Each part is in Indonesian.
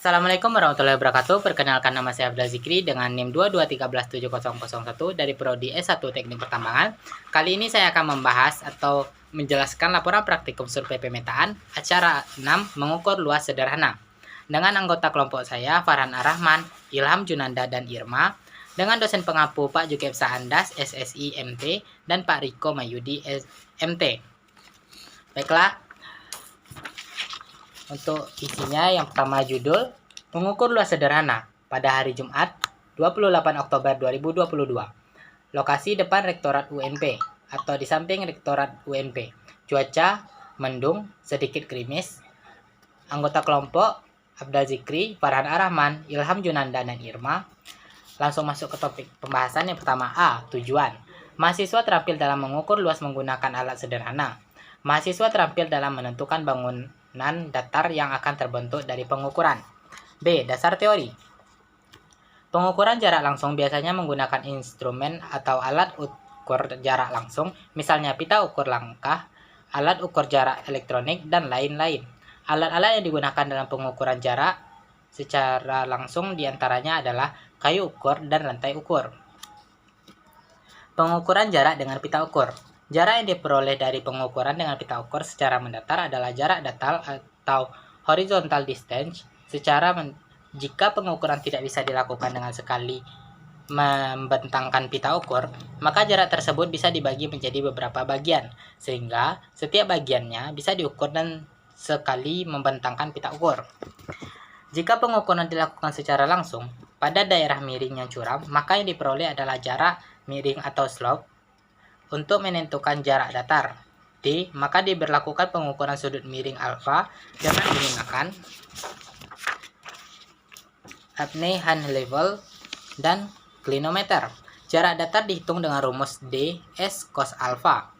Assalamualaikum warahmatullahi wabarakatuh. Perkenalkan, nama saya Abdul Zikri dengan NIM 223117001 dari Prodi S1 Teknik Pertambangan. Kali ini saya akan membahas atau menjelaskan laporan praktikum survei pemetaan acara 6 mengukur luas sederhana dengan anggota kelompok saya Farhan Ar-Rahman, Ilham Junanda, dan Irma, dengan dosen pengampu Pak Jukepsa Andas SSI MT dan Pak Riko Mayudi MT. Baiklah, untuk isinya yang pertama judul mengukur luas sederhana pada hari Jumat 28 Oktober 2022. Lokasi depan Rektorat UNP atau di samping Rektorat UNP. Cuaca mendung, sedikit gerimis. Anggota kelompok Abdul Zikri, Farhan Ar-Rahman, Ilham Junanda, dan Irma. Langsung masuk ke topik pembahasan. Yang pertama, A. Tujuan. Mahasiswa terampil dalam mengukur luas menggunakan alat sederhana. Mahasiswa terampil dalam menentukan bangunan datar yang akan terbentuk dari pengukuran. B. Dasar teori. Pengukuran jarak langsung biasanya menggunakan instrumen atau alat ukur jarak langsung, misalnya pita ukur langkah, alat ukur jarak elektronik, dan lain-lain. Alat-alat yang digunakan dalam pengukuran jarak secara langsung diantaranya adalah kayu ukur dan rantai ukur. Pengukuran jarak dengan pita ukur. Jarak yang diperoleh dari pengukuran dengan pita ukur secara mendatar adalah jarak datar atau horizontal distance. Jika pengukuran tidak bisa dilakukan dengan sekali membentangkan pita ukur, maka jarak tersebut bisa dibagi menjadi beberapa bagian, sehingga setiap bagiannya bisa diukur dan sekali membentangkan pita ukur. Jika pengukuran dilakukan secara langsung pada daerah miring yang curam, maka yang diperoleh adalah jarak miring atau slope. Untuk menentukan jarak datar D, maka diberlakukan pengukuran sudut miring alfa dengan menggunakan apnea hand level dan clinometer. Jarak datar dihitung dengan rumus D S cos alfa.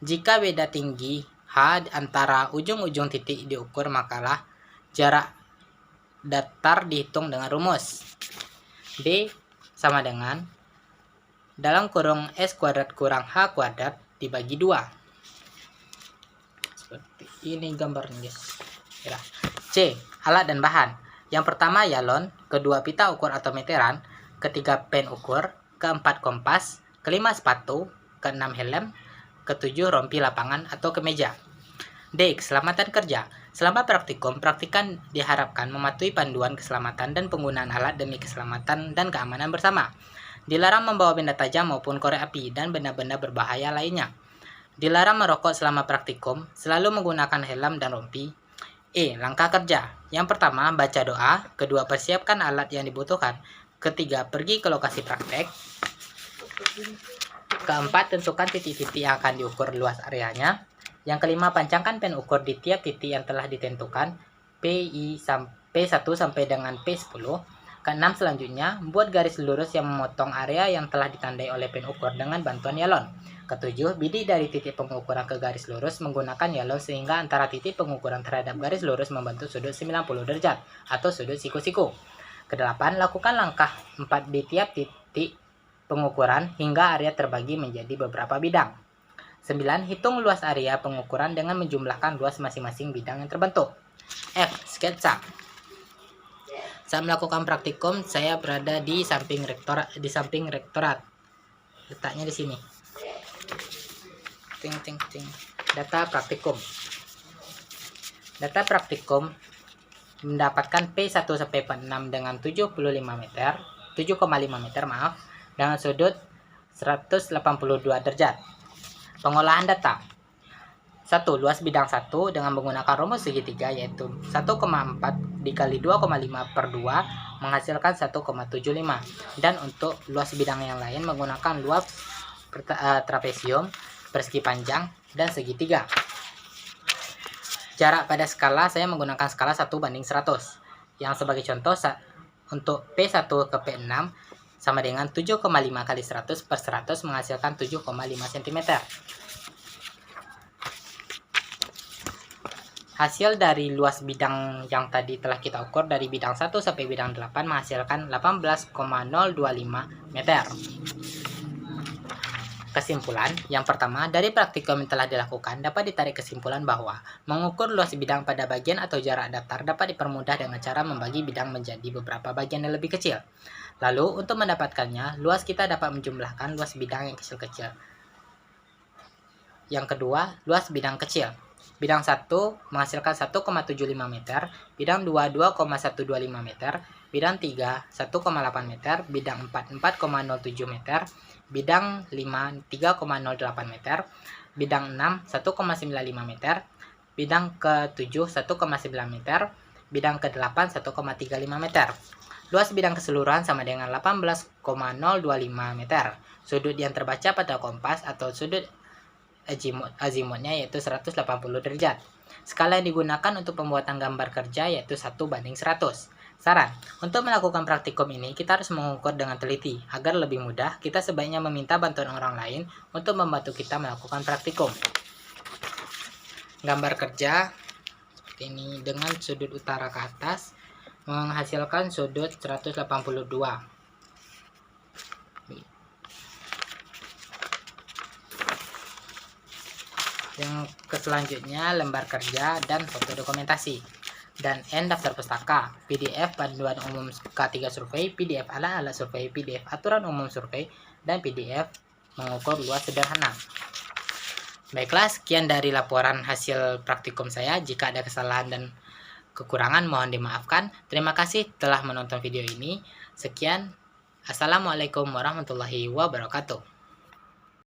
Jika beda tinggi H antara ujung-ujung titik diukur, makalah jarak datar dihitung dengan rumus D sama dengan dalam kurung S kuadrat kurang H kuadrat dibagi 2. Seperti ini gambarnya, guys. Ya. C. Alat dan bahan. Yang pertama yalon, kedua pita ukur atau meteran, ketiga pen ukur, keempat kompas, kelima sepatu, keenam helm, ketujuh rompi lapangan atau kemeja. D. Keselamatan kerja. Selama praktikum, praktikan diharapkan mematuhi panduan keselamatan dan penggunaan alat demi keselamatan dan keamanan bersama. Dilarang membawa benda tajam maupun korek api dan benda-benda berbahaya lainnya. Dilarang merokok selama praktikum, selalu menggunakan helm dan rompi. E. Langkah kerja. Yang pertama, baca doa. Kedua, persiapkan alat yang dibutuhkan. Ketiga, pergi ke lokasi praktek. Keempat, tentukan titik-titik yang akan diukur luas areanya. Yang kelima, pancangkan pen ukur di tiap titik yang telah ditentukan, P1 sampai dengan P10. Keenam, selanjutnya, buat garis lurus yang memotong area yang telah ditandai oleh pen ukur dengan bantuan yalon. Ketujuh, bidik dari titik pengukuran ke garis lurus menggunakan yalon sehingga antara titik pengukuran terhadap garis lurus membentuk sudut 90 derajat atau sudut siku-siku. Kedelapan, lakukan langkah 4 di tiap titik pengukuran hingga area terbagi menjadi beberapa bidang. 9. Hitung luas area pengukuran dengan menjumlahkan luas masing-masing bidang yang terbentuk. F. Sketsa. Saat melakukan praktikum, saya berada di samping rektorat. Letaknya di sini. Data praktikum. Data praktikum mendapatkan P1 sampai P6 dengan 7,5 meter, dengan sudut 182 derajat. Pengolahan data. 1. Luas bidang 1 dengan menggunakan rumus segitiga, yaitu 1,4 dikali 2,5 per 2 menghasilkan 1,75. Dan untuk luas bidang yang lain menggunakan luas trapesium, persegi panjang, dan segitiga. Jarak pada skala, saya menggunakan skala 1:100. Yang sebagai contoh, untuk P1 ke P6 sama dengan 7,5 kali 100 per 100 menghasilkan 7,5 cm. Hasil dari luas bidang yang tadi telah kita ukur dari bidang 1 sampai bidang 8 menghasilkan 18,025 meter. Kesimpulan, yang pertama, dari praktikum yang telah dilakukan dapat ditarik kesimpulan bahwa mengukur luas bidang pada bagian atau jarak datar dapat dipermudah dengan cara membagi bidang menjadi beberapa bagian yang lebih kecil. Lalu, untuk mendapatkannya, luas kita dapat menjumlahkan luas bidang yang kecil-kecil. Yang kedua, luas bidang kecil. Bidang 1 menghasilkan 1,75 meter, bidang 2 2,125 meter, bidang 3 1,8 meter, bidang 4 4,07 meter, bidang 5 3,08 meter, bidang 6 1,95 meter, bidang ke-7 1,9 meter, bidang ke-8 1,35 meter. Luas bidang keseluruhan sama dengan 18,025 meter. Sudut yang terbaca pada kompas atau sudut azimutnya yaitu 180 derajat. Skala yang digunakan untuk pembuatan gambar kerja yaitu 1:100. Saran, untuk melakukan praktikum ini kita harus mengukur dengan teliti. Agar lebih mudah, kita sebaiknya meminta bantuan orang lain untuk membantu kita melakukan praktikum. Gambar kerja seperti ini dengan sudut utara ke atas menghasilkan sudut 182. Yang selanjutnya lembar kerja dan foto dokumentasi. Dan N daftar pustaka, PDF panduan umum K3 survei, PDF ala survei, PDF aturan umum survei, dan PDF mengukur luas sederhana. Baiklah, sekian dari laporan hasil praktikum saya. Jika ada kesalahan dan kekurangan mohon dimaafkan. Terima kasih telah menonton video ini. Sekian. Assalamualaikum warahmatullahi wabarakatuh.